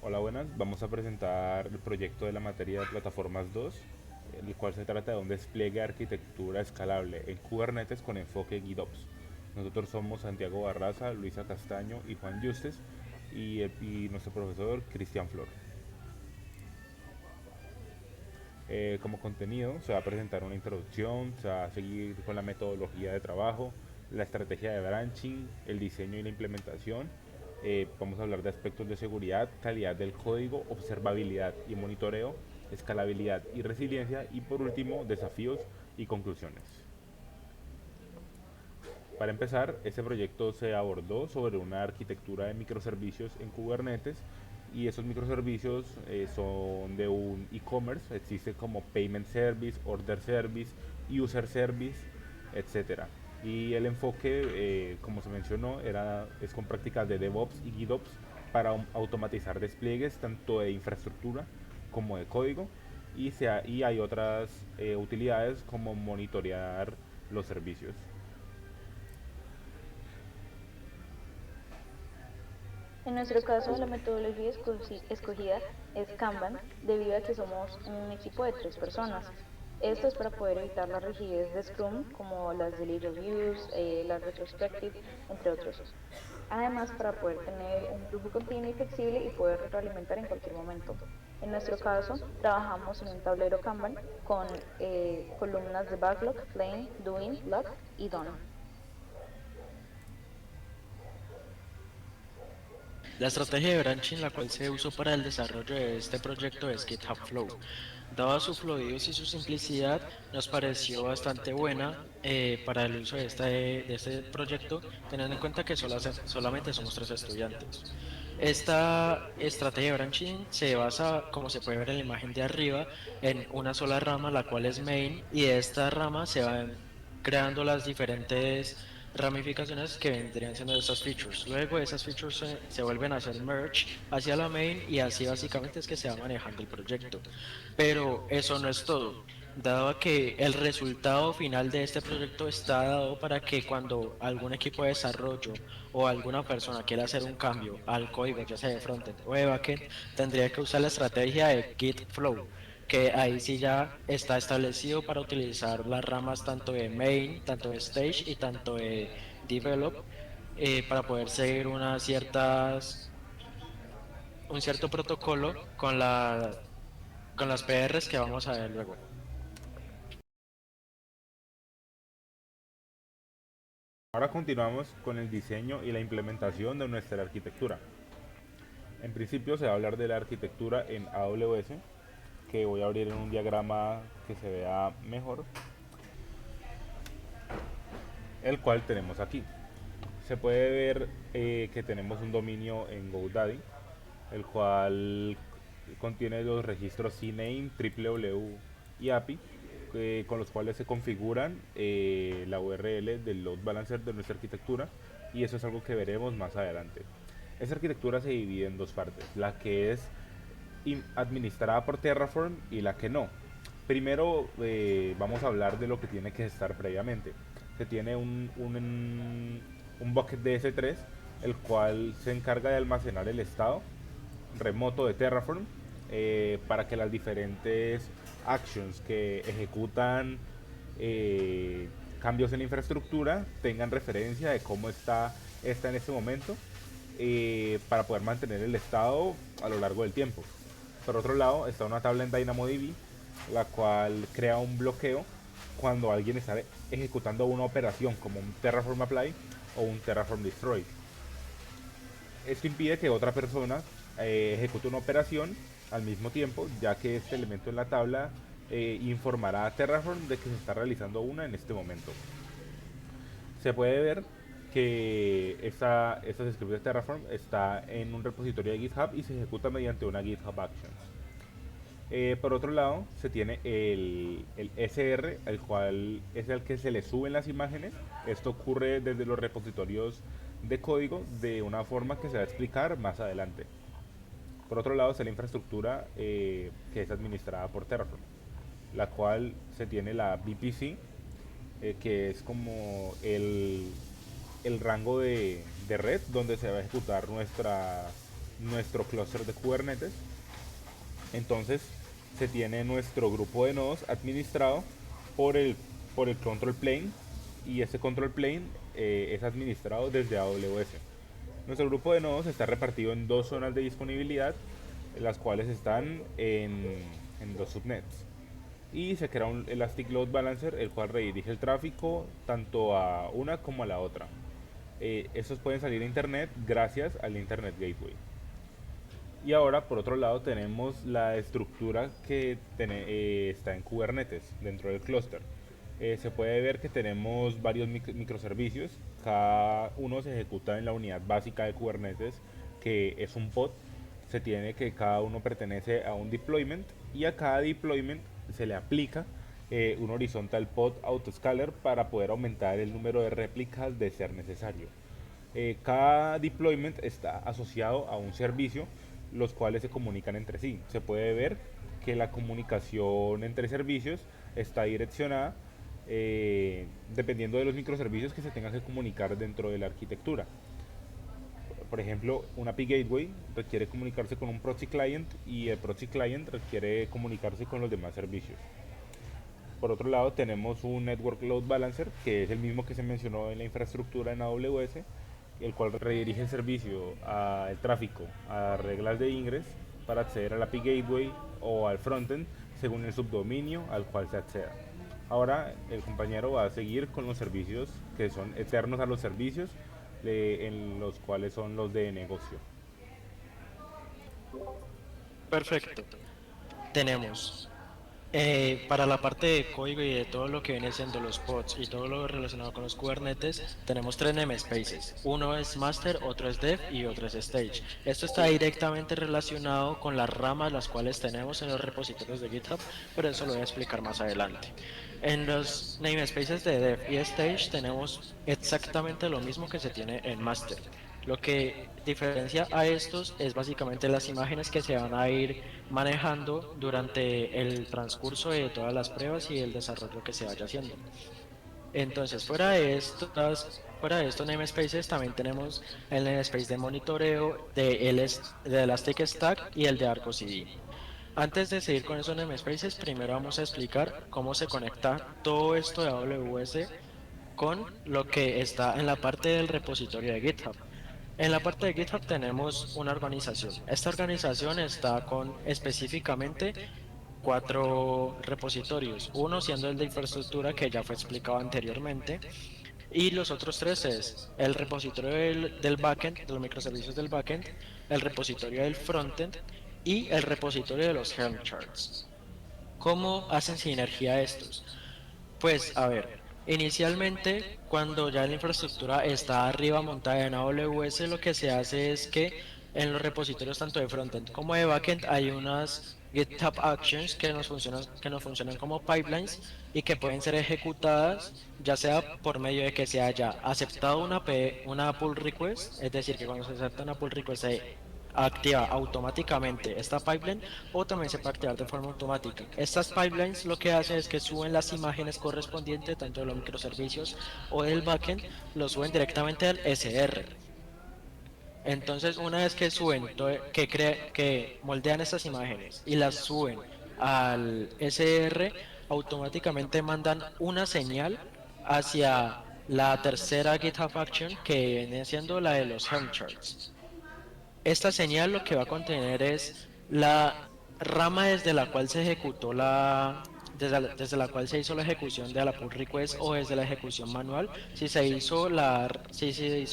Hola, buenas. Vamos a presentar el proyecto de la materia de plataformas 2, el cual se trata de un despliegue de arquitectura escalable en Kubernetes con enfoque GitOps. Nosotros somos Santiago Barraza, Luisa Castaño y Juan Yustes y nuestro profesor Cristian Flor. Como contenido se va a presentar una introducción, se va a seguir con la metodología de trabajo, la estrategia de branching, el diseño y la implementación. Vamos a hablar de aspectos de seguridad, calidad del código, observabilidad y monitoreo, escalabilidad y resiliencia y por último desafíos y conclusiones. Para empezar, este proyecto se abordó sobre una arquitectura de microservicios en Kubernetes y esos microservicios son de un e-commerce, existe como Payment Service, Order Service, User Service, etcétera. Y el enfoque, como se mencionó, es con prácticas de DevOps y GitOps para automatizar despliegues tanto de infraestructura como de código y hay otras utilidades como monitorear los servicios. En nuestro caso, la metodología escogida es Kanban, debido a que somos un equipo de 3 personas. Esto es para poder evitar la rigidez de Scrum, como las daily reviews, las retrospective, entre otros. Además, para poder tener un flujo continuo y flexible y poder retroalimentar en cualquier momento. En nuestro caso, trabajamos en un tablero Kanban con columnas de backlog, lane, doing, log y done. La estrategia de branching la cual se usó para el desarrollo de este proyecto es GitHub Flow. Dada su fluidez y su simplicidad, nos pareció bastante buena para el uso de este proyecto, teniendo en cuenta que solamente somos 3 estudiantes. Esta estrategia de branching se basa, como se puede ver en la imagen de arriba, en una sola rama, la cual es main, y de esta rama se van creando las diferentes ramificaciones que vendrían siendo esas features. Luego esas features se vuelven a hacer merge hacia la main y así básicamente es que se va manejando el proyecto. Pero eso no es todo. Dado a que el resultado final de este proyecto está dado para que cuando algún equipo de desarrollo o alguna persona quiera hacer un cambio al código, ya sea de frontend o de backend, tendría que usar la estrategia de Git Flow, que ahí sí ya está establecido para utilizar las ramas tanto de main, tanto de stage y tanto de develop, para poder seguir un cierto protocolo con las PRs que vamos a ver luego. Ahora continuamos con el diseño y la implementación de nuestra arquitectura. En principio se va a hablar de la arquitectura en AWS, que voy a abrir en un diagrama que se vea mejor, el cual tenemos aquí. Se puede ver que tenemos un dominio en GoDaddy, el cual contiene los registros CNAME, www y API, con los cuales se configuran la URL del load balancer de nuestra arquitectura, y eso es algo que veremos más adelante. Esta arquitectura se divide en dos partes, la que es administrada por Terraform y la que no. Primero vamos a hablar de lo que tiene que estar previamente. Se tiene un bucket de S3, el cual se encarga de almacenar el estado remoto de Terraform para que las diferentes actions que ejecutan cambios en la infraestructura tengan referencia de cómo está esta en este momento para poder mantener el estado a lo largo del tiempo. Por otro lado, está una tabla en DynamoDB, la cual crea un bloqueo cuando alguien está ejecutando una operación como un Terraform Apply o un Terraform Destroy. Esto impide que otra persona ejecute una operación al mismo tiempo, ya que este elemento en la tabla informará a Terraform de que se está realizando una en este momento. Se puede ver que esta script de Terraform está en un repositorio de GitHub y se ejecuta mediante una GitHub Actions. Por otro lado, se tiene el SR, el cual es el que se le suben las imágenes. Esto ocurre desde los repositorios de código de una forma que se va a explicar más adelante. Por otro lado, está la infraestructura que es administrada por Terraform, la cual se tiene la VPC, que es como el rango de red donde se va a ejecutar nuestro clúster de Kubernetes. Entonces se tiene nuestro grupo de nodos administrado por por el control plane, y ese control plane es administrado desde AWS. Nuestro grupo de nodos está repartido en dos zonas de disponibilidad, las cuales están en los subnets. Y se crea un Elastic Load Balancer, el cual redirige el tráfico tanto a una como a la otra. Estos pueden salir a internet gracias al Internet Gateway. Y ahora, por otro lado, tenemos la estructura que está en Kubernetes dentro del clúster. Se puede ver que tenemos varios microservicios. Cada uno se ejecuta en la unidad básica de Kubernetes, que es un pod. Se tiene que cada uno pertenece a un deployment, y a cada deployment se le aplica un horizontal pod autoscaler para poder aumentar el número de réplicas de ser necesario. Cada deployment está asociado a un servicio, los cuales se comunican entre sí. Se puede ver que la comunicación entre servicios está direccionada dependiendo de los microservicios que se tengan que comunicar dentro de la arquitectura. Por ejemplo, una API Gateway requiere comunicarse con un proxy client, y el proxy client requiere comunicarse con los demás servicios. Por otro lado, tenemos un Network Load Balancer, que es el mismo que se mencionó en la infraestructura en AWS, el cual redirige el servicio, el tráfico, a reglas de ingress para acceder al API Gateway o al frontend según el subdominio al cual se acceda. Ahora el compañero va a seguir con los servicios que son eternos a los servicios, en los cuales son los de negocio. Perfecto. Tenemos para la parte de código y de todo lo que viene siendo los pods y todo lo relacionado con los Kubernetes, tenemos tres namespaces. Uno es master, otro es dev y otro es stage. Esto está directamente relacionado con las ramas las cuales tenemos en los repositorios de GitHub, pero eso lo voy a explicar más adelante. En los namespaces de dev y stage tenemos exactamente lo mismo que se tiene en master. Lo que diferencia a estos es básicamente las imágenes que se van a ir manejando durante el transcurso de todas las pruebas y el desarrollo que se vaya haciendo. Entonces, fuera de estos namespaces también tenemos el namespace de monitoreo de Elastic Stack y el de Arco CD. Antes de seguir con esos namespaces, primero vamos a explicar cómo se conecta todo esto de AWS con lo que está en la parte del repositorio de GitHub. En la parte de GitHub tenemos una organización. Esta organización está con específicamente 4 repositorios, uno siendo el de infraestructura que ya fue explicado anteriormente, y los otros 3 es el repositorio del backend, de los microservicios del backend, el repositorio del frontend y el repositorio de los Helm charts. ¿Cómo hacen sinergia estos? Pues a ver, inicialmente cuando ya la infraestructura está arriba montada en AWS, lo que se hace es que en los repositorios tanto de frontend como de backend hay unas GitHub Actions que nos funcionan como pipelines y que pueden ser ejecutadas ya sea por medio de que se haya aceptado una pull request, es decir, que cuando se acepta una pull request se activa automáticamente esta pipeline, o también se puede activar de forma automática. Estas pipelines lo que hacen es que suben las imágenes correspondientes tanto de los microservicios o del backend, lo suben directamente al SR. Entonces, una vez que suben, que moldean estas imágenes y las suben al SR, automáticamente mandan una señal hacia la tercera GitHub Action, que viene siendo la de los Helm charts. Esta señal lo que va a contener es la rama desde la cual se ejecutó desde la cual se hizo la ejecución de la pull request o desde la ejecución manual. Si se hizo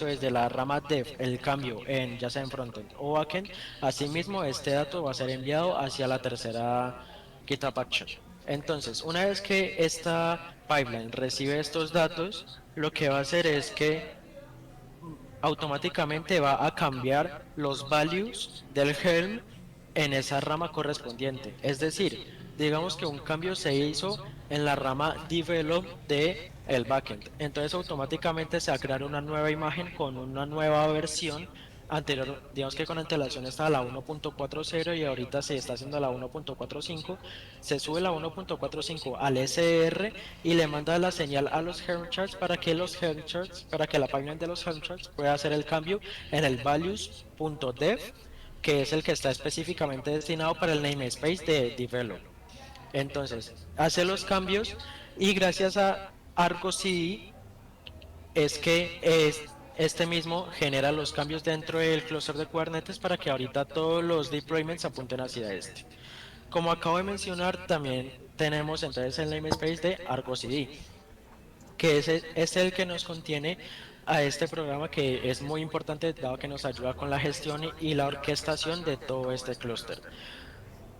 desde la rama dev el cambio en ya sea en frontend o backend, asimismo este dato va a ser enviado hacia la tercera GitHub Action. Entonces, una vez que esta pipeline recibe estos datos, lo que va a hacer es que automáticamente va a cambiar los values del Helm en esa rama correspondiente. Es decir, digamos que un cambio se hizo en la rama develop de el backend. Entonces automáticamente se va a crear una nueva imagen con una nueva versión anterior. Digamos que con antelación estaba la 1.40 y ahorita se está haciendo la 1.45. Se sube la 1.45 al SR y le manda la señal a los Helm charts para que para que la página de los Helm charts pueda hacer el cambio en el values.dev que es el que está específicamente destinado para el namespace de develop. Entonces, hace los cambios y gracias a Argo CD es que este mismo genera los cambios dentro del clúster de Kubernetes para que ahorita todos los deployments apunten hacia este. Como acabo de mencionar, también tenemos entonces el namespace de Argo CD, que es el que nos contiene a este programa que es muy importante dado que nos ayuda con la gestión y la orquestación de todo este clúster.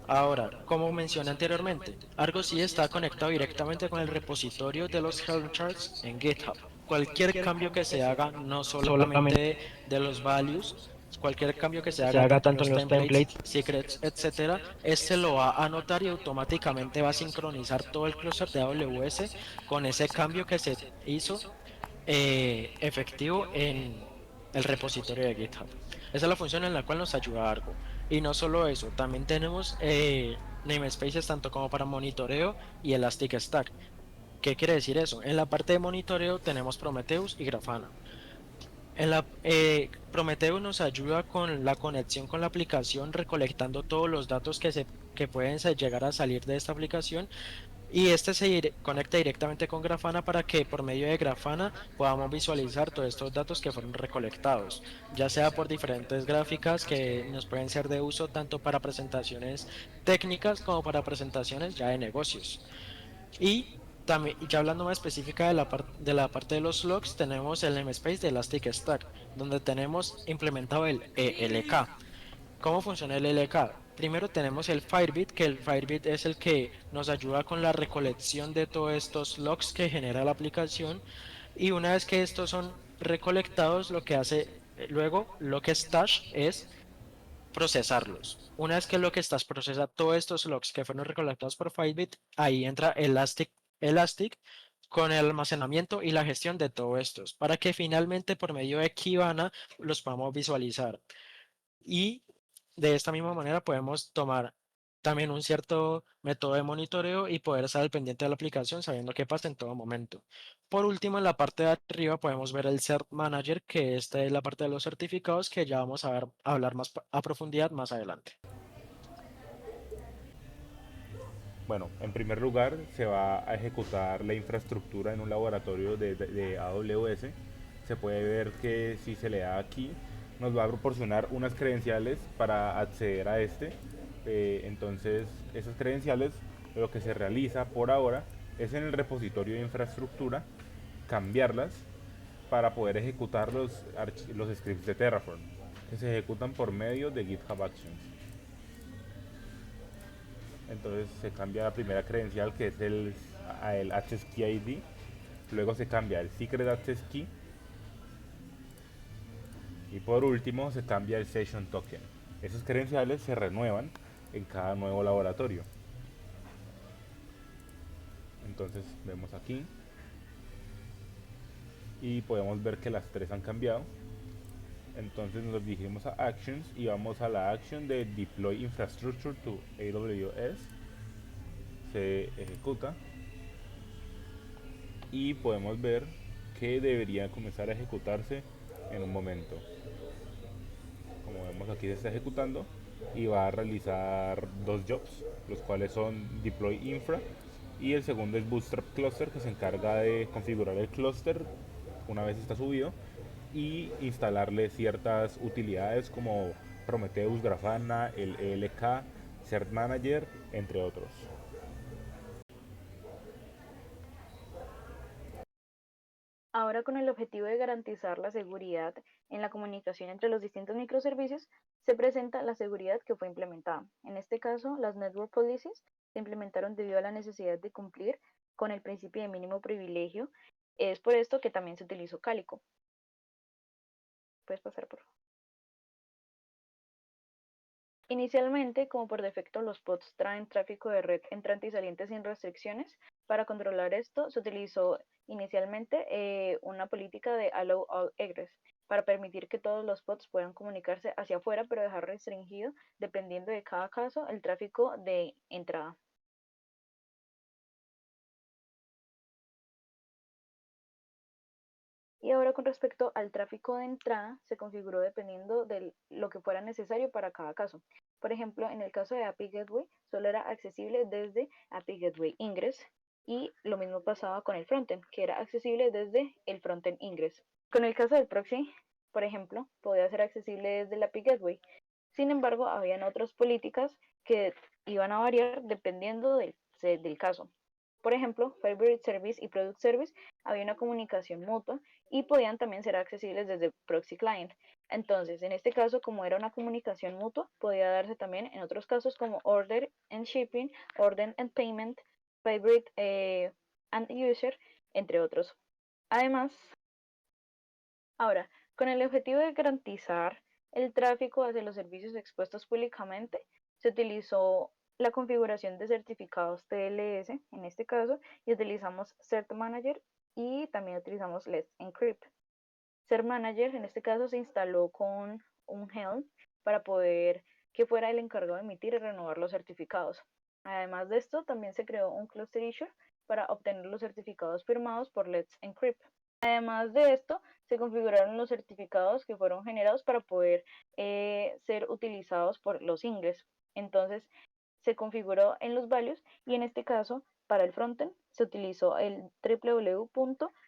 Ahora, como mencioné anteriormente, Argo sí está conectado directamente con el repositorio de los Helm charts en GitHub. Cualquier cambio que se haga, no solamente de los values, cualquier cambio que se haga tanto en los templates, secrets, etcétera, este lo va a anotar y automáticamente va a sincronizar todo el clúster de AWS con ese cambio que se hizo efectivo en el repositorio de GitHub. Esa es la función en la cual nos ayuda Argo. Y no solo eso, también tenemos namespaces tanto como para monitoreo y Elasticstack. ¿Qué quiere decir eso? En la parte de monitoreo tenemos Prometheus y Grafana. Prometheus nos ayuda con la conexión con la aplicación, recolectando todos los datos que pueden llegar a salir de esta aplicación y este conecta directamente con Grafana para que por medio de Grafana podamos visualizar todos estos datos que fueron recolectados, ya sea por diferentes gráficas que nos pueden ser de uso tanto para presentaciones técnicas como para presentaciones ya de negocios. Y también, ya hablando más específica de de la parte de los logs, tenemos el namespace de Elasticstack, donde tenemos implementado el ELK. ¿Cómo funciona el LK? Primero tenemos el Firebit, que el Firebit es el que nos ayuda con la recolección de todos estos logs que genera la aplicación. Y una vez que estos son recolectados, lo que hace luego Logstash es procesarlos. Una vez que Logstash procesa todos estos logs que fueron recolectados por Firebit, ahí entra Elastic con el almacenamiento y la gestión de todos estos, para que finalmente por medio de Kibana los podamos visualizar. Y de esta misma manera podemos tomar también un cierto método de monitoreo y poder estar al pendiente de la aplicación sabiendo qué pasa en todo momento. Por último, en la parte de arriba podemos ver el Cert Manager, que esta es la parte de los certificados que ya vamos a hablar más a profundidad más adelante. Bueno, en primer lugar se va a ejecutar la infraestructura en un laboratorio de AWS. Se puede ver que si se le da aquí, nos va a proporcionar unas credenciales para acceder a este. Entonces, esas credenciales, lo que se realiza por ahora es en el repositorio de infraestructura cambiarlas para poder ejecutar los scripts de Terraform, que se ejecutan por medio de GitHub Actions. Entonces se cambia la primera credencial, que es el Access Key ID. Luego se cambia el Secret Access Key. Y por último se cambia el Session Token. Esas credenciales se renuevan en cada nuevo laboratorio. Entonces vemos aquí y podemos ver que las tres han cambiado. Entonces nos dirigimos a Actions y vamos a la acción de Deploy Infrastructure to AWS. Se ejecuta y podemos ver que debería comenzar a ejecutarse en un momento. Como vemos aquí se está ejecutando y va a realizar dos jobs, los cuales son Deploy Infra y el segundo es Bootstrap Cluster, que se encarga de configurar el clúster una vez está subido y instalarle ciertas utilidades como Prometheus, Grafana, el ELK, Cert Manager, entre otros. Ahora, con el objetivo de garantizar la seguridad en la comunicación entre los distintos microservicios, se presenta la seguridad que fue implementada. En este caso, las Network Policies se implementaron debido a la necesidad de cumplir con el principio de mínimo privilegio. Es por esto que también se utilizó Calico. Puedes pasar, por favor. Inicialmente, como por defecto los pods traen tráfico de red entrante y saliente sin restricciones, para controlar esto se utilizó inicialmente una política de Allow All Egress, para permitir que todos los pods puedan comunicarse hacia afuera, pero dejar restringido, dependiendo de cada caso, el tráfico de entrada. Y ahora con respecto al tráfico de entrada, se configuró dependiendo de lo que fuera necesario para cada caso. Por ejemplo, en el caso de API Gateway, solo era accesible desde API Gateway Ingress, y lo mismo pasaba con el frontend, que era accesible desde el frontend Ingress. Con el caso del proxy, por ejemplo, podía ser accesible desde el API Gateway. Sin embargo, habían otras políticas que iban a variar dependiendo del caso. Por ejemplo, Favorite Service y Product Service había una comunicación mutua y podían también ser accesibles desde Proxy Client. Entonces, en este caso, como era una comunicación mutua, podía darse también en otros casos como Order and Shipping, Order and Payment, Favorite and User, entre otros. Además, ahora, con el objetivo de garantizar el tráfico hacia los servicios expuestos públicamente, se utilizó la configuración de certificados TLS, en este caso, y utilizamos Cert Manager y también utilizamos Let's Encrypt. Cert Manager, en este caso, se instaló con un Helm para poder que fuera el encargado de emitir y renovar los certificados. Además de esto, también se creó un Cluster Issue para obtener los certificados firmados por Let's Encrypt. Además de esto, se configuraron los certificados que fueron generados para poder ser utilizados por los ingles. Entonces, se configuró en los values y en este caso, para el frontend, se utilizó el www.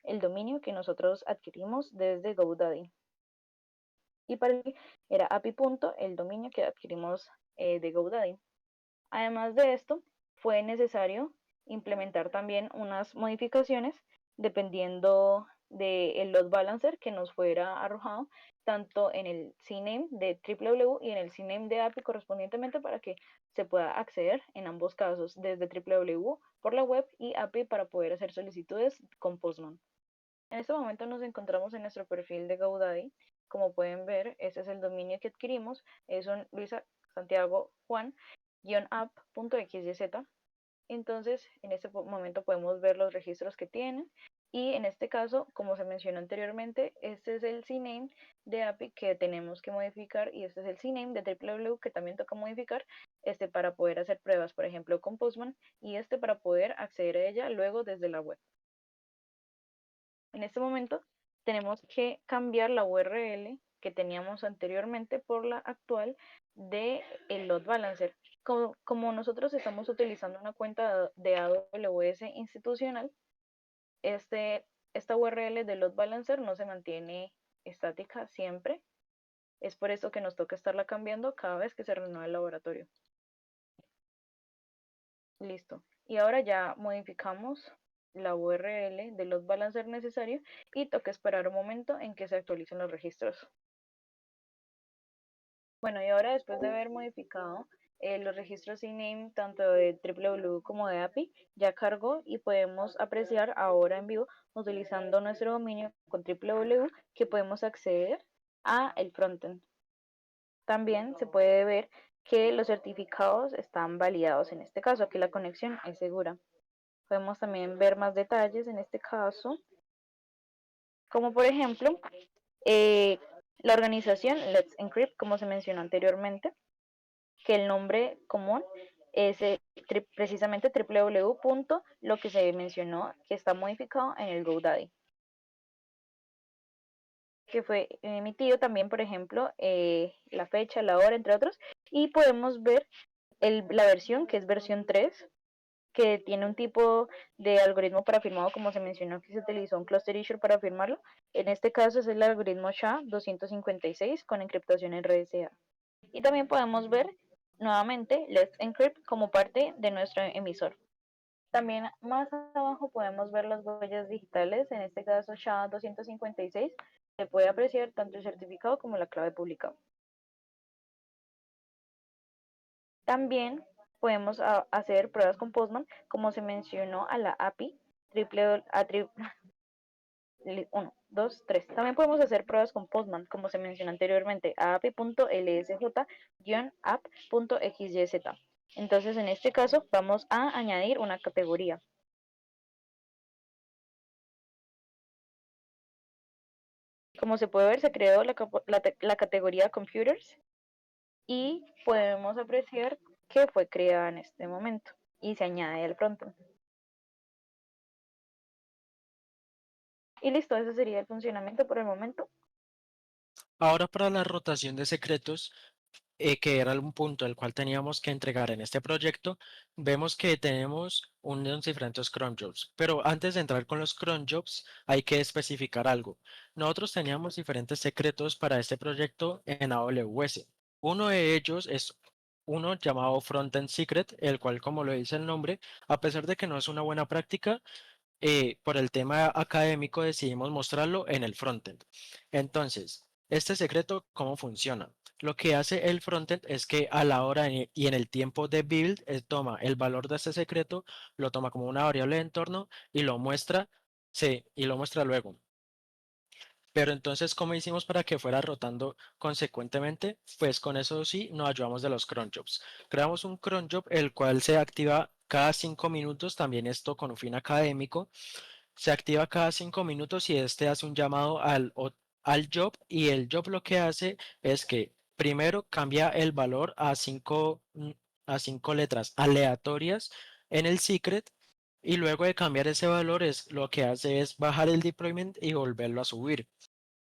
El dominio que nosotros adquirimos desde GoDaddy. Y para el era api. El dominio que adquirimos de GoDaddy. Además de esto, fue necesario implementar también unas modificaciones dependiendo del load balancer que nos fuera arrojado tanto en el CNAME de www y en el CNAME de API correspondientemente para que se pueda acceder en ambos casos desde www por la web y API para poder hacer solicitudes con Postman. En este momento nos encontramos en nuestro perfil de GoDaddy. Como pueden ver, este es el dominio que adquirimos. Es un Luisa Santiago Juan-app.xyz. Entonces, en este momento podemos ver los registros que tienen. Y en este caso, como se mencionó anteriormente, este es el CNAME de API que tenemos que modificar y este es el CNAME de www que también toca modificar para poder hacer pruebas, por ejemplo, con Postman y para poder acceder a ella luego desde la web. En este momento tenemos que cambiar la URL que teníamos anteriormente por la actual de el load balancer. Como nosotros estamos utilizando una cuenta de AWS institucional, esta URL de load balancer no se mantiene estática siempre. Es por eso que nos toca estarla cambiando cada vez que se renueva el laboratorio. Listo. Y ahora ya modificamos la URL de load balancer necesario y toca esperar un momento en que se actualicen los registros. Bueno, y ahora después de haber modificado los registros CNAME tanto de www como de API, ya cargó y podemos apreciar ahora en vivo utilizando nuestro dominio con www que podemos acceder a el frontend. También se puede ver que los certificados están validados en este caso, que la conexión es segura. Podemos también ver más detalles en este caso, como por ejemplo la organización Let's Encrypt, como se mencionó anteriormente, que el nombre común es precisamente www. Lo que se mencionó que está modificado en el GoDaddy, que fue emitido también, por ejemplo, la fecha, la hora, entre otros, y podemos ver la versión, que es versión 3, que tiene un tipo de algoritmo para firmado, como se mencionó que se utilizó un cluster issue para firmarlo. En este caso es el algoritmo SHA-256 con encriptación en RSA. Y también podemos ver nuevamente Let's Encrypt como parte de nuestro emisor. También más abajo podemos ver las huellas digitales, en este caso SHA-256. Se puede apreciar tanto el certificado como la clave pública. También podemos hacer pruebas con Postman, como se mencionó a la API, 1, 2, 3. También podemos hacer pruebas con Postman, como se mencionó anteriormente, a api.lsj-app.xyz. Entonces, en este caso, vamos a añadir una categoría. Como se puede ver, se creó la categoría Computers y podemos apreciar que fue creada en este momento y se añade al frontend. Y listo, ese sería el funcionamiento por el momento. Ahora para la rotación de secretos, que era un punto al cual teníamos que entregar en este proyecto, vemos que tenemos unos diferentes cron jobs. Pero antes de entrar con los cron jobs, hay que especificar algo. Nosotros teníamos diferentes secretos para este proyecto en AWS. Uno de ellos es uno llamado Frontend Secret, el cual, como lo dice el nombre, a pesar de que no es una buena práctica, por el tema académico decidimos mostrarlo en el frontend. Entonces, este secreto, ¿cómo funciona? Lo que hace el frontend es que a la hora y en el tiempo de build, toma el valor de este secreto, lo toma como una variable de entorno y lo muestra, sí, y lo muestra luego. Pero entonces, ¿cómo hicimos para que fuera rotando consecuentemente? Pues con eso sí nos ayudamos de los cron jobs. Creamos un cron job el cual se activa cada 5 minutos, también esto con un fin académico. Se activa cada 5 minutos y este hace un llamado al job, y el job lo que hace es que primero cambia el valor a cinco letras aleatorias en el secret, y luego de cambiar ese valor lo que hace es bajar el deployment y volverlo a subir.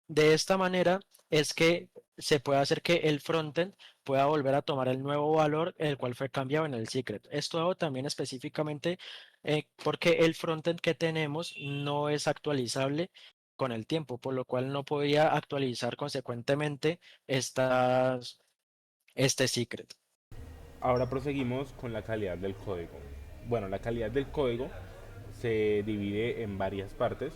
De esta manera es que se puede hacer que el frontend pueda volver a tomar el nuevo valor, el cual fue cambiado en el secret. Esto hago también específicamente porque el frontend que tenemos no es actualizable con el tiempo, por lo cual no podía actualizar consecuentemente este secret. Ahora proseguimos con la calidad del código. Bueno, la calidad del código se divide en varias partes.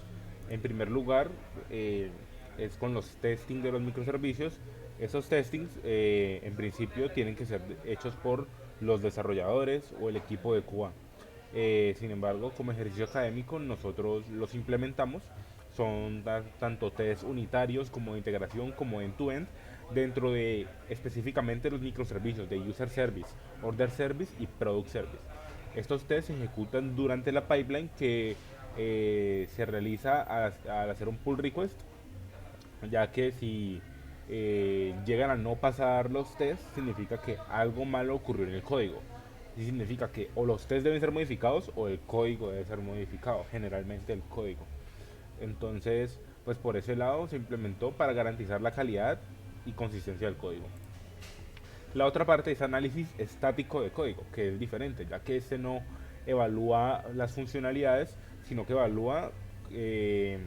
En primer lugar, es con los testing de los microservicios. Esos testings, en principio, tienen que ser hechos por los desarrolladores o el equipo de QA. Sin embargo, como ejercicio académico, nosotros los implementamos. Son tanto test unitarios como de integración como end-to-end dentro de específicamente los microservicios de User Service, Order Service y Product Service. Estos tests se ejecutan durante la pipeline que se realiza al hacer un pull request, ya que si llegan a no pasar los tests, significa que algo malo ocurrió en el código. Y significa que o los tests deben ser modificados o el código debe ser modificado, generalmente el código. Entonces, pues por ese lado se implementó para garantizar la calidad y consistencia del código. La otra parte es análisis estático de código, que es diferente, ya que este no evalúa las funcionalidades, sino que evalúa eh,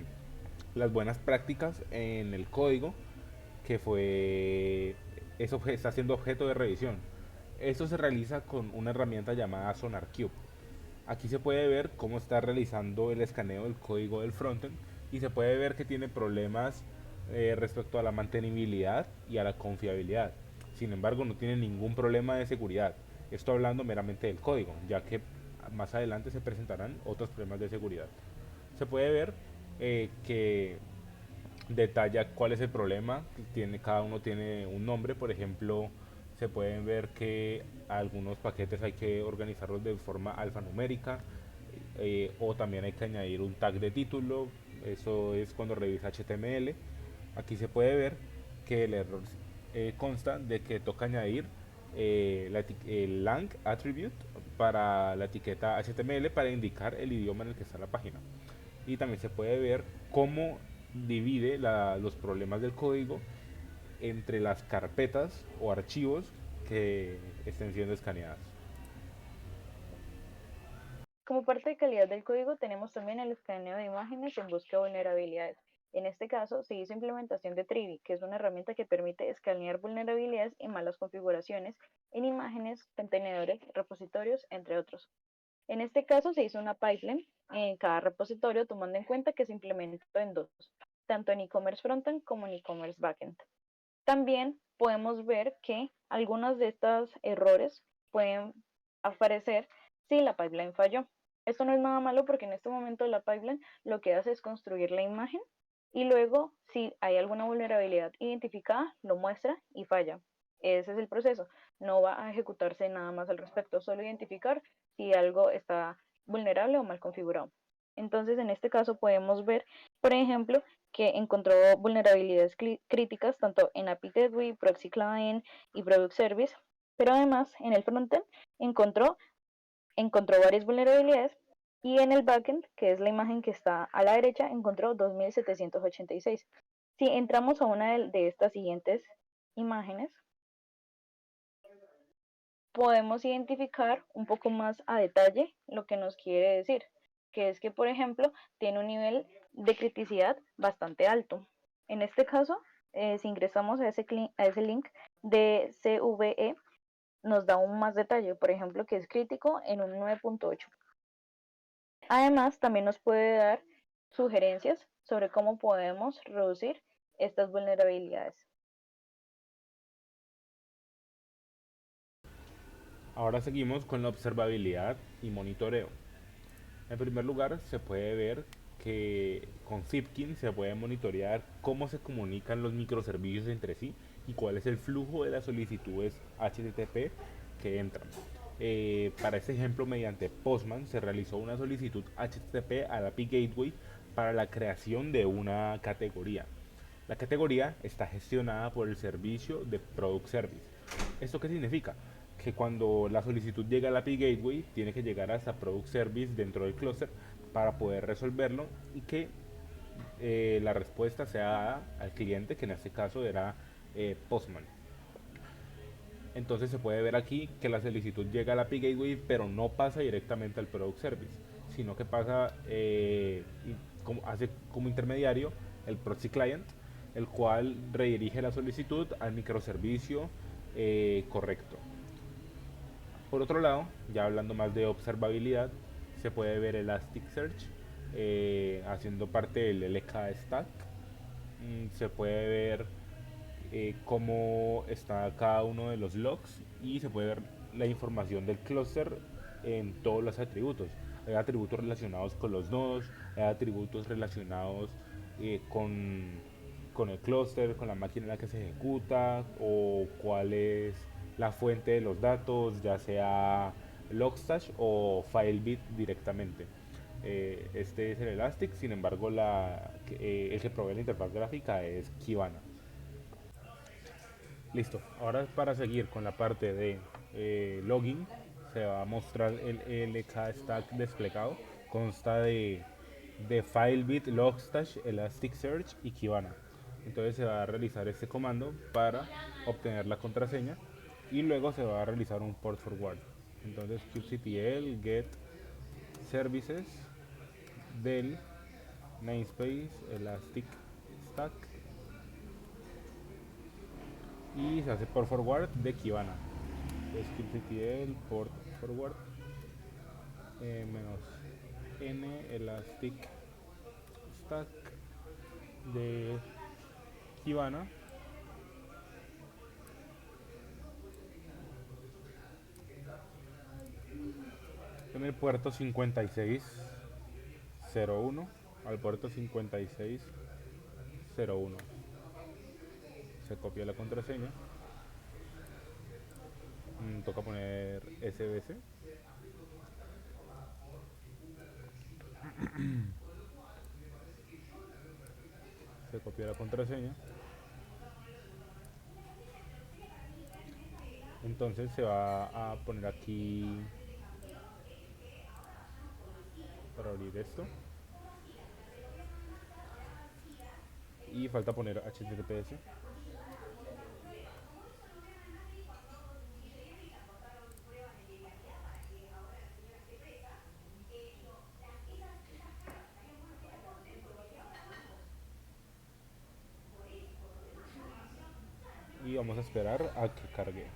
las buenas prácticas en el código que está siendo objeto de revisión. Esto se realiza con una herramienta llamada SonarQube. Aquí se puede ver cómo está realizando el escaneo del código del frontend y se puede ver que tiene problemas respecto a la mantenibilidad y a la confiabilidad. Sin embargo, no tiene ningún problema de seguridad. Esto hablando meramente del código, ya que más adelante se presentarán otros problemas de seguridad. Se puede ver que detalla cuál es el problema, cada uno tiene un nombre. Por ejemplo, se pueden ver que algunos paquetes hay que organizarlos de forma alfanumérica, o también hay que añadir un tag de título. Eso es cuando revisa HTML. Aquí se puede ver que el error consta de que toca añadir el lang attribute para la etiqueta HTML para indicar el idioma en el que está la página. Y también se puede ver cómo divide los problemas del código entre las carpetas o archivos que estén siendo escaneadas. Como parte de calidad del código, tenemos también el escaneo de imágenes en busca de vulnerabilidades. En este caso, se hizo implementación de Trivi, que es una herramienta que permite escanear vulnerabilidades y malas configuraciones en imágenes, contenedores, repositorios, entre otros. En este caso, se hizo una pipeline en cada repositorio, tomando en cuenta que se implementó en dos, tanto en e-commerce frontend como en e-commerce backend. También podemos ver que algunos de estos errores pueden aparecer si la pipeline falló. Esto no es nada malo porque en este momento la pipeline lo que hace es construir la imagen y luego si hay alguna vulnerabilidad identificada lo muestra y falla. Ese es el proceso. No va a ejecutarse nada más al respecto, solo identificar si algo está vulnerable o mal configurado. Entonces en este caso podemos ver, por ejemplo, que encontró vulnerabilidades críticas tanto en API Gateway, Proxy Client y Product Service, pero además en el frontend encontró varias vulnerabilidades Y en el backend, que es la imagen que está a la derecha, encontró 2786. Si entramos a una de estas siguientes imágenes, podemos identificar un poco más a detalle lo que nos quiere decir, que es que, por ejemplo, tiene un nivel de criticidad bastante alto. En este caso, si ingresamos a ese link de CVE, nos da aún más detalle, por ejemplo, que es crítico en un 9.8. Además, también nos puede dar sugerencias sobre cómo podemos reducir estas vulnerabilidades. Ahora seguimos con la observabilidad y monitoreo. En primer lugar, se puede ver que con Zipkin se puede monitorear cómo se comunican los microservicios entre sí y cuál es el flujo de las solicitudes HTTP que entran. Para este ejemplo, mediante Postman se realizó una solicitud HTTP al API Gateway para la creación de una categoría. La categoría está gestionada por el servicio de Product Service. ¿Esto qué significa? Que cuando la solicitud llega al API Gateway, tiene que llegar hasta Product Service dentro del clúster para poder resolverlo y que la respuesta sea dada al cliente, que en este caso era Postman. Entonces se puede ver aquí que la solicitud llega al API Gateway, pero no pasa directamente al Product Service, sino que pasa hace como intermediario el Proxy Client, el cual redirige la solicitud al microservicio correcto. Por otro lado, ya hablando más de observabilidad, se puede ver Elasticsearch haciendo parte del LK Stack. Se puede ver cómo está cada uno de los logs y se puede ver la información del clúster en todos los atributos. Hay atributos relacionados con los nodos, hay atributos relacionados con el clúster, con la máquina en la que se ejecuta o cuál es la fuente de los datos, ya sea Logstash o Filebit directamente. Este es el Elastic, sin embargo el que provee la interfaz gráfica es Kibana. Listo, ahora para seguir con la parte de login, se va a mostrar el LK Stack desplegado. Consta de Filebit, Logstash, Elasticsearch y Kibana. Entonces se va a realizar este comando para obtener la contraseña y luego se va a realizar un port forward. Entonces kubectl get services del namespace Elastic Stack y se hace port forward de Kibana. Kubectl port forward menos n elastic stack de Kibana en el puerto 5601 al puerto 5601. Se copia la contraseña, toca poner SBC, se copia la contraseña. Entonces se va a poner aquí para abrir esto y falta poner HTTPS. Y vamos a esperar a que cargue.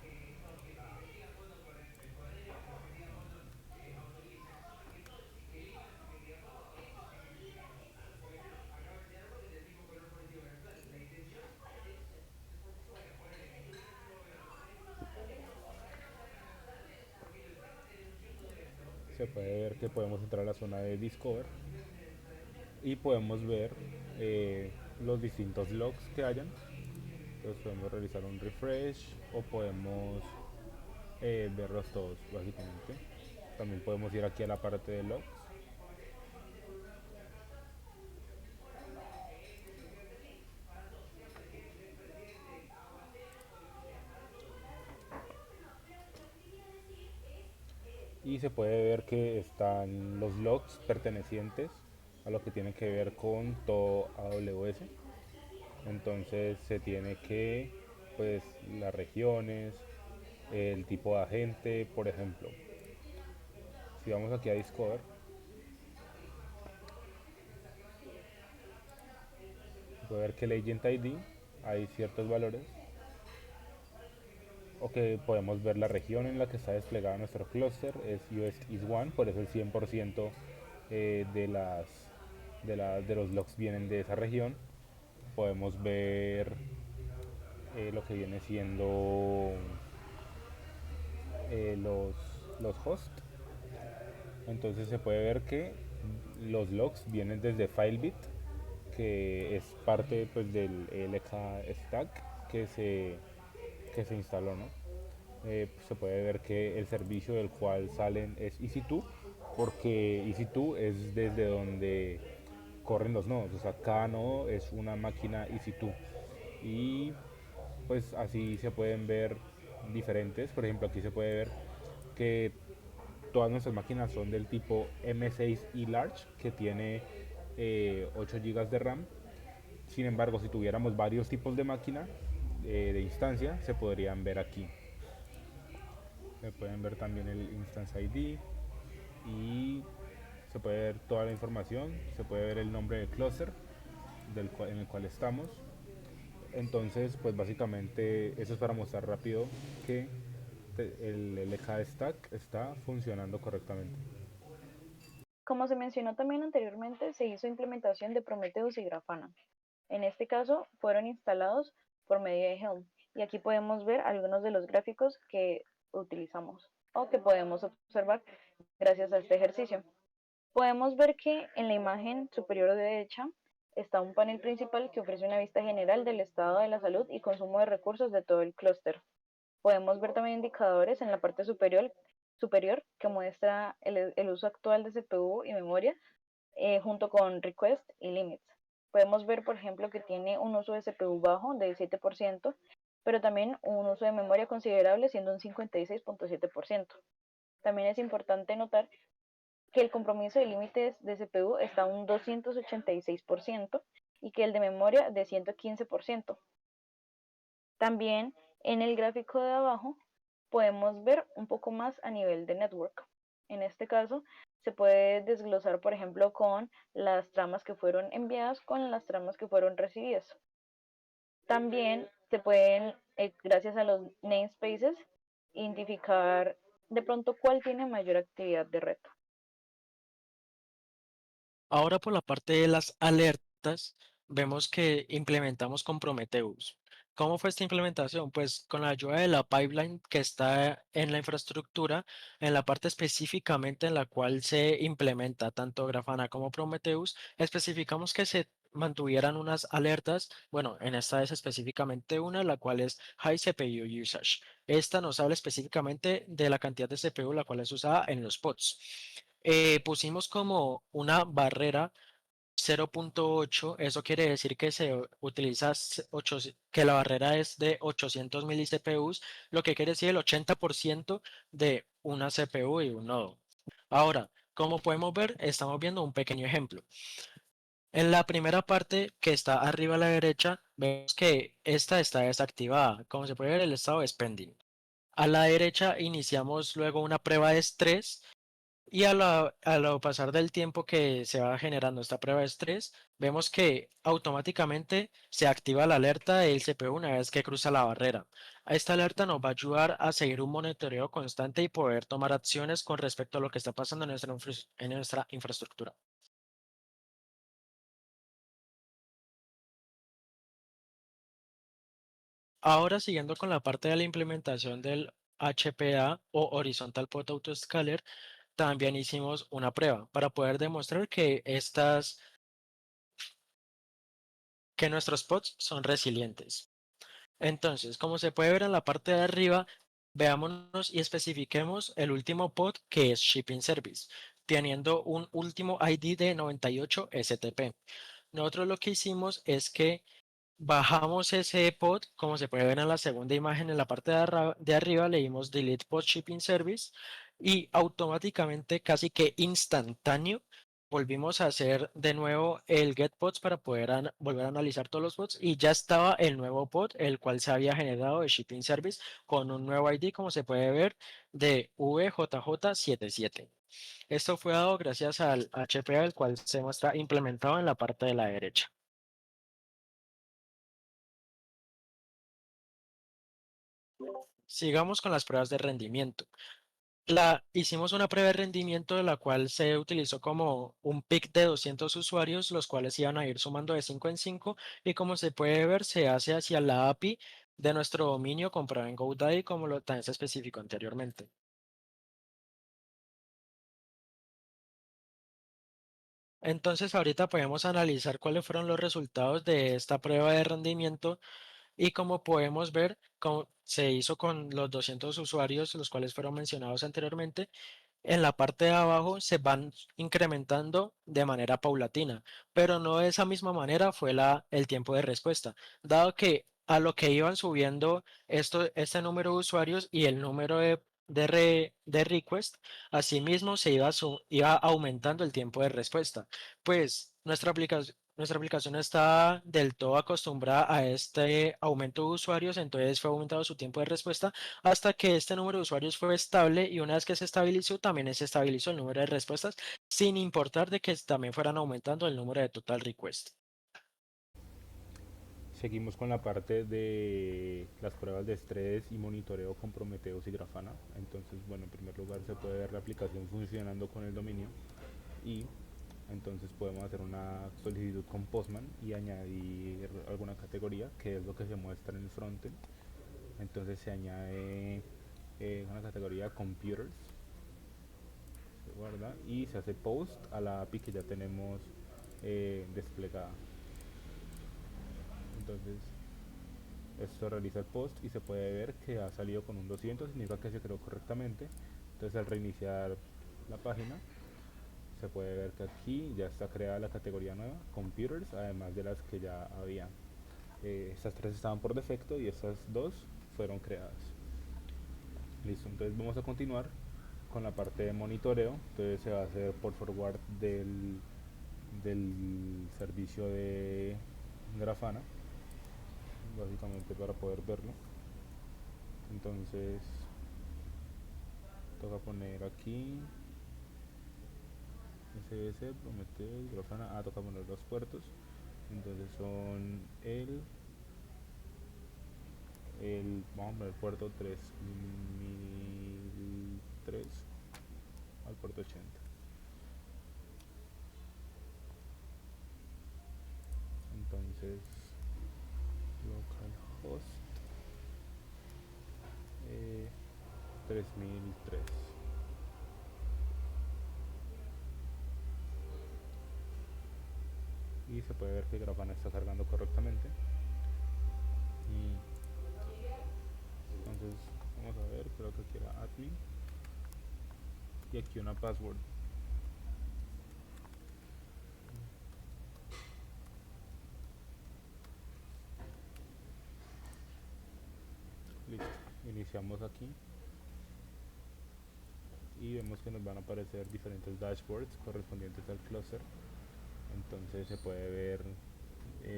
Se puede ver que podemos entrar a la zona de Discover y podemos ver los distintos logs que hayan. Entonces podemos realizar un refresh o podemos verlos todos básicamente. También podemos ir aquí a la parte de logs. y se puede ver que están los logs pertenecientes a lo que tiene que ver con todo AWS. Entonces se tiene que, pues, las regiones, el tipo de agente, por ejemplo. Si vamos aquí a Discover, se puede ver que el Agent ID hay ciertos valores, o que podemos ver la región en la que está desplegado nuestro clúster, es US East 1, por eso el 100% de los logs vienen de esa región. Podemos ver lo que viene siendo los hosts. Entonces se puede ver que los logs vienen desde Filebit, que es parte, pues, del LK stack que se instaló, ¿no? Pues, se puede ver que el servicio del cual salen es EC2, porque EC2 es desde donde corren los nodos, o sea, cada nodo es una máquina EC2. Y pues así se pueden ver diferentes. Por ejemplo, aquí se puede ver que todas nuestras máquinas son del tipo M6 Large, que tiene 8 GB de RAM. Sin embargo, si tuviéramos varios tipos de máquina de instancia, se podrían ver aquí. Se pueden ver también el Instance ID y se puede ver toda la información. Se puede ver el nombre del cluster en el cual estamos. Entonces, pues básicamente eso es para mostrar rápido que el LK Stack está funcionando correctamente. Como se mencionó también anteriormente, se hizo implementación de Prometheus y Grafana. En este caso, fueron instalados por medio de Helm. Y aquí podemos ver algunos de los gráficos que utilizamos o que podemos observar gracias a este ejercicio. Podemos ver que en la imagen superior derecha está un panel principal que ofrece una vista general del estado de la salud y consumo de recursos de todo el clúster. Podemos ver también indicadores en la parte superior que muestra el uso actual de CPU y memoria junto con request y limits. Podemos ver, por ejemplo, que tiene un uso de CPU bajo del 7%, pero también un uso de memoria considerable siendo un 56.7%. También es importante notar que el compromiso de límites de CPU está a un 286% y que el de memoria de 115%. También en el gráfico de abajo podemos ver un poco más a nivel de network. En este caso se puede desglosar, por ejemplo, con las tramas que fueron enviadas con las tramas que fueron recibidas. También se pueden, gracias a los namespaces, identificar de pronto cuál tiene mayor actividad de red. Ahora por la parte de las alertas, vemos que implementamos con Prometheus. ¿Cómo fue esta implementación? Pues con la ayuda de la pipeline que está en la infraestructura, en la parte específicamente en la cual se implementa tanto Grafana como Prometheus, especificamos que se mantuvieran unas alertas, bueno, en esta es específicamente una, la cual es High CPU Usage. Esta nos habla específicamente de la cantidad de CPU la cual es usada en los pods. Pusimos como una barrera 0.8, eso quiere decir que se utiliza que la barrera es de 800 miliCPUs, lo que quiere decir el 80% de una CPU y un nodo. Ahora, como podemos ver, estamos viendo un pequeño ejemplo. En la primera parte que está arriba a la derecha, vemos que esta está desactivada. Como se puede ver, el estado es pending. A la derecha iniciamos luego una prueba de estrés y a lo pasar del tiempo que se va generando esta prueba de estrés, vemos que automáticamente se activa la alerta del CPU una vez que cruza la barrera. Esta alerta nos va a ayudar a seguir un monitoreo constante y poder tomar acciones con respecto a lo que está pasando en nuestra infraestructura. Ahora, siguiendo con la parte de la implementación del HPA o Horizontal Pod Autoscaler, también hicimos una prueba para poder demostrar que nuestros pods son resilientes. Entonces, como se puede ver en la parte de arriba, veámonos y especifiquemos el último pod que es Shipping Service, teniendo un último ID de 98 STP. Nosotros lo que hicimos es que Bajamos ese pod, como se puede ver en la segunda imagen en la parte de arriba, le dimos Delete Pod Shipping Service y automáticamente, casi que instantáneo, volvimos a hacer de nuevo el Get Pods para poder volver a analizar todos los pods y ya estaba el nuevo pod, el cual se había generado de Shipping Service con un nuevo ID, como se puede ver, de VJJ77. Esto fue dado gracias al HPA, el cual se muestra implementado en la parte de la derecha. Sigamos con las pruebas de rendimiento. Hicimos una prueba de rendimiento de la cual se utilizó como un pick de 200 usuarios, los cuales iban a ir sumando de 5 en 5 y como se puede ver se hace hacia la API de nuestro dominio comprado en GoDaddy como lo también se especificó anteriormente. Entonces ahorita podemos analizar cuáles fueron los resultados de esta prueba de rendimiento y como podemos ver, se hizo con los 200 usuarios, los cuales fueron mencionados anteriormente. En la parte de abajo se van incrementando de manera paulatina, pero no de esa misma manera fue el tiempo de respuesta, dado que a lo que iban subiendo este número de usuarios y el número de request, asimismo iba aumentando el tiempo de respuesta. Pues nuestra aplicación está del todo acostumbrada a este aumento de usuarios, entonces fue aumentado su tiempo de respuesta hasta que este número de usuarios fue estable y una vez que se estabilizó, también se estabilizó el número de respuestas, sin importar de que también fueran aumentando el número de total request. Seguimos con la parte de las pruebas de estrés y monitoreo con Prometheus y Grafana. Entonces, bueno, en primer lugar se puede ver la aplicación funcionando con el dominio y entonces podemos hacer una solicitud con Postman y añadir alguna categoría, que es lo que se muestra en el frontend. Entonces se añade una categoría Computers, se guarda y se hace post a la API que ya tenemos desplegada. Entonces esto realiza el post y se puede ver que ha salido con un 200, significa que se creó correctamente. Entonces al reiniciar la página se puede ver que aquí ya está creada la categoría nueva, Computers, además de las que ya había. Estas tres estaban por defecto y estas dos fueron creadas. Listo, entonces vamos a continuar con la parte de monitoreo. Entonces se va a hacer por forward del servicio de Grafana, básicamente para poder verlo. Entonces toca poner aquí SBS, Prometheus, Grafana. Toca poner los puertos. Entonces son vamos a poner el puerto 3003 al puerto 80. Entonces localhost 3003. Y se puede ver que Grafana está cargando correctamente. Y entonces vamos a ver, creo que aquí era admin y aquí una password. Listo, iniciamos aquí y vemos que nos van a aparecer diferentes dashboards correspondientes al cluster. Entonces se puede ver,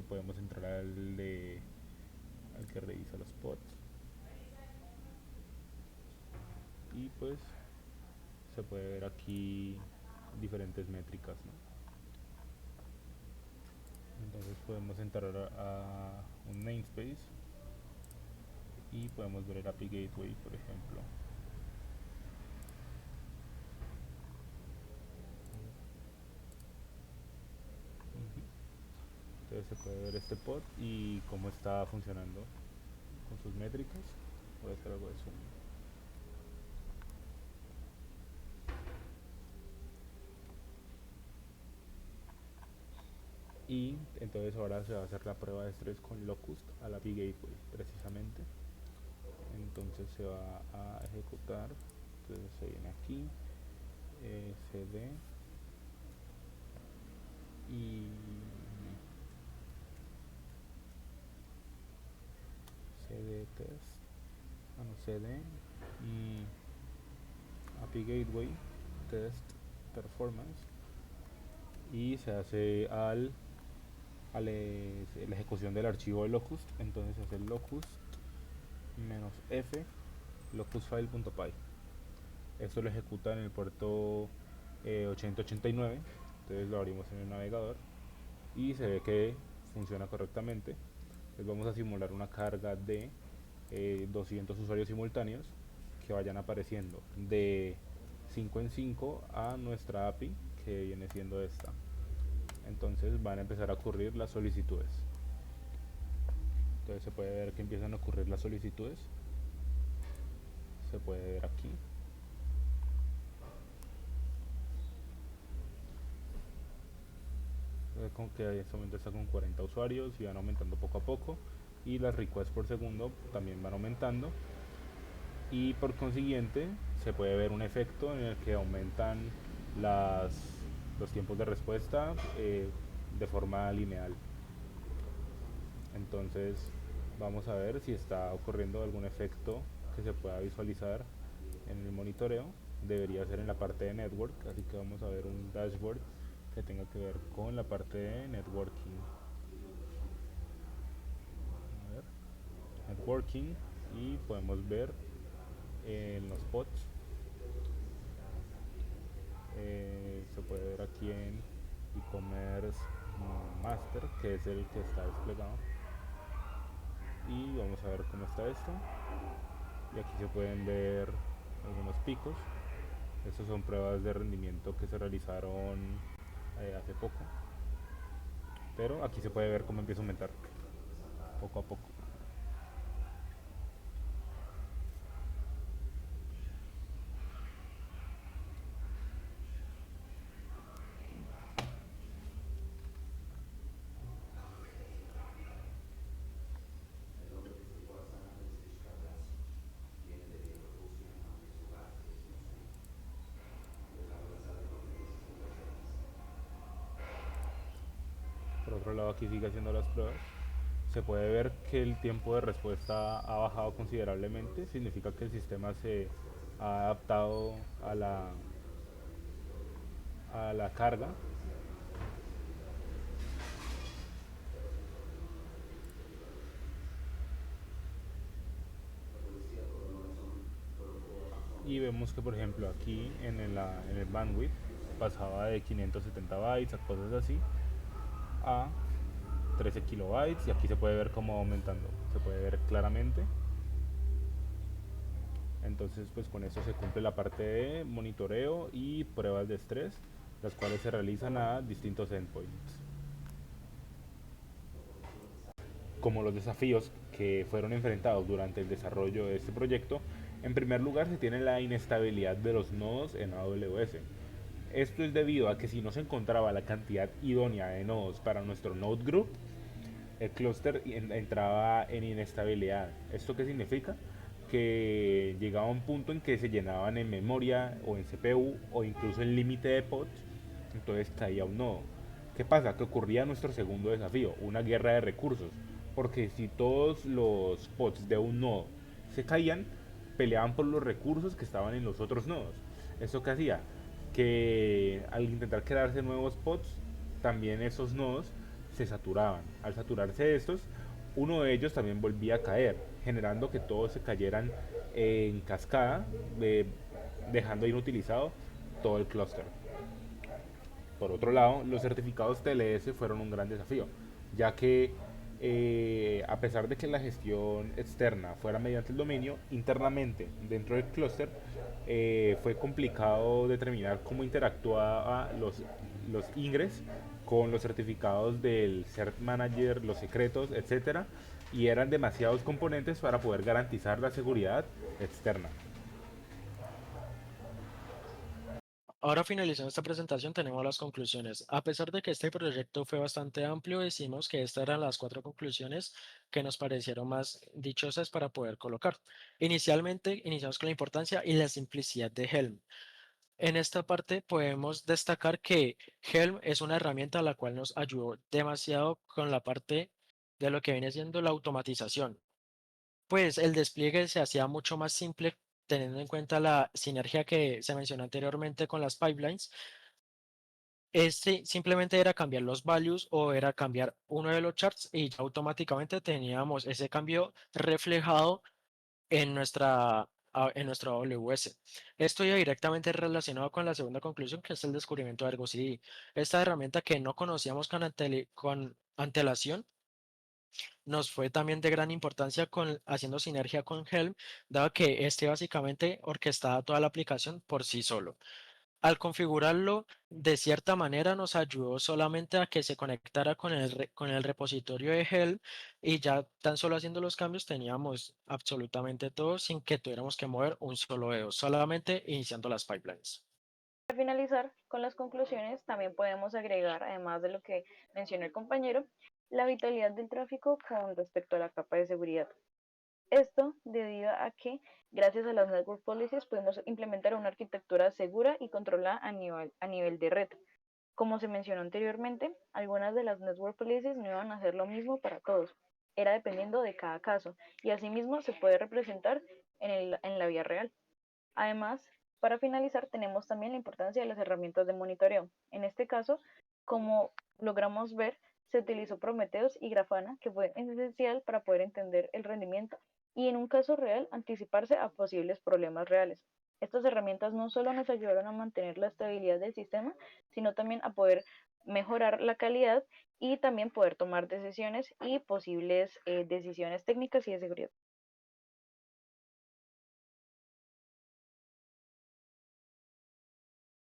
podemos entrar al que revisa los pods y pues se puede ver aquí diferentes métricas, ¿no? Entonces podemos entrar a un namespace y podemos ver el API Gateway, por ejemplo. Entonces se puede ver este pod y cómo está funcionando con sus métricas. Voy a hacer algo de zoom. Y entonces ahora se va a hacer la prueba de estrés con Locust a la API Gateway precisamente. Entonces se va a ejecutar. Entonces se viene aquí, cd y cd API Gateway Test Performance y se hace la ejecución del archivo de locust. Entonces se hace locust -f locustfile.py. Esto lo ejecuta en el puerto 8089. Entonces lo abrimos en el navegador y se ve que funciona correctamente. Entonces vamos a simular una carga de 200 usuarios simultáneos que vayan apareciendo de 5 en 5 a nuestra API, que viene siendo esta. Entonces van a empezar a ocurrir las solicitudes. Entonces se puede ver que empiezan a ocurrir las solicitudes. Se puede ver aquí. Con que en este momento está con 40 usuarios y van aumentando poco a poco, y las requests por segundo también van aumentando, y por consiguiente se puede ver un efecto en el que aumentan las, los tiempos de respuesta de forma lineal. Entonces vamos a ver si está ocurriendo algún efecto que se pueda visualizar en el monitoreo. Debería ser en la parte de network, así que vamos a ver un dashboard que tenga que ver con la parte de networking. A ver, networking, y podemos ver en los pods, se puede ver aquí en e-commerce master, que es el que está desplegado, y vamos a ver cómo está esto. Y aquí se pueden ver algunos picos. Estas son pruebas de rendimiento que se realizaron hace poco, pero aquí se puede ver cómo empieza a aumentar poco a poco. Por otro lado, aquí sigue haciendo las pruebas. Se puede ver que el tiempo de respuesta ha bajado considerablemente. Significa que el sistema se ha adaptado a la carga. Y vemos que, por ejemplo, aquí en el bandwidth pasaba de 570 bytes a cosas así a 13 kilobytes, y aquí se puede ver cómo va aumentando, se puede ver claramente. Entonces, pues con esto se cumple la parte de monitoreo y pruebas de estrés, las cuales se realizan a distintos endpoints. Como los desafíos que fueron enfrentados durante el desarrollo de este proyecto, en primer lugar se tiene la inestabilidad de los nodos en AWS. Esto es debido a que si no se encontraba la cantidad idónea de nodos para nuestro node group, el clúster entraba en inestabilidad. ¿Esto qué significa? Que llegaba a un punto en que se llenaban en memoria o en CPU o incluso en límite de pods, entonces caía un nodo. ¿Qué pasa? Que ocurría nuestro segundo desafío, una guerra de recursos, porque si todos los pods de un nodo se caían, peleaban por los recursos que estaban en los otros nodos. ¿Esto qué hacía? Que al intentar crearse nuevos pods, también esos nodos se saturaban. Al saturarse estos, uno de ellos también volvía a caer, generando que todos se cayeran en cascada, dejando inutilizado todo el clúster. Por otro lado, los certificados TLS fueron un gran desafío, ya que a pesar de que la gestión externa fuera mediante el dominio, internamente dentro del clúster fue complicado determinar cómo interactuaban los ingres con los certificados del Cert Manager, los secretos, etcétera, y eran demasiados componentes para poder garantizar la seguridad externa. Ahora finalizando esta presentación tenemos las conclusiones. A pesar de que este proyecto fue bastante amplio, decimos que estas eran las 4 conclusiones que nos parecieron más dichosas para poder colocar. Inicialmente, iniciamos con la importancia y la simplicidad de Helm. En esta parte podemos destacar que Helm es una herramienta la cual nos ayudó demasiado con la parte de lo que viene siendo la automatización. pues el despliegue se hacía mucho más simple teniendo en cuenta la sinergia que se mencionó anteriormente con las pipelines. Este simplemente era cambiar los values o era cambiar uno de los charts y ya automáticamente teníamos ese cambio reflejado en en nuestra AWS. Esto ya directamente relacionado con la segunda conclusión, que es el descubrimiento de Argo CD. Esta herramienta que no conocíamos con antelación nos fue también de gran importancia haciendo sinergia con Helm, dado que este básicamente orquestaba toda la aplicación por sí solo. Al configurarlo, de cierta manera nos ayudó solamente a que se conectara con con el repositorio de Helm y ya tan solo haciendo los cambios teníamos absolutamente todo sin que tuviéramos que mover un solo dedo, solamente iniciando las pipelines. Para finalizar con las conclusiones, también podemos agregar, además de lo que mencionó el compañero, la vitalidad del tráfico con respecto a la capa de seguridad. Esto debido a que, gracias a las Network Policies, podemos implementar una arquitectura segura y controlada a nivel de red. Como se mencionó anteriormente, algunas de las Network Policies no iban a hacer lo mismo para todos. Era dependiendo de cada caso, y asimismo se puede representar en la vía real. Además, para finalizar, tenemos también la importancia de las herramientas de monitoreo. En este caso, como logramos ver, se utilizó Prometheus y Grafana, que fue esencial para poder entender el rendimiento y en un caso real anticiparse a posibles problemas reales. Estas herramientas no solo nos ayudaron a mantener la estabilidad del sistema, sino también a poder mejorar la calidad y también poder tomar decisiones y posibles decisiones técnicas y de seguridad.